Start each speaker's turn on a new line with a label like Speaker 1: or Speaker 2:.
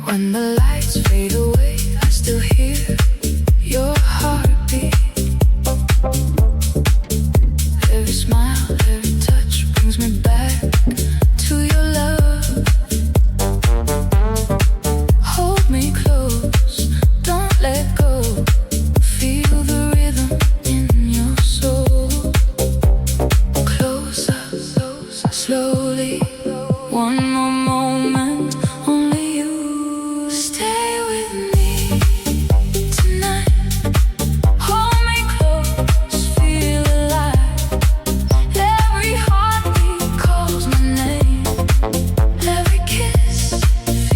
Speaker 1: When the lights fade away, I still hear your heartbeat. Every smile, every touch brings me back to your love. Hold me close, don't let go. Feel the rhythm in your soul. Closer, slowly, one more moment.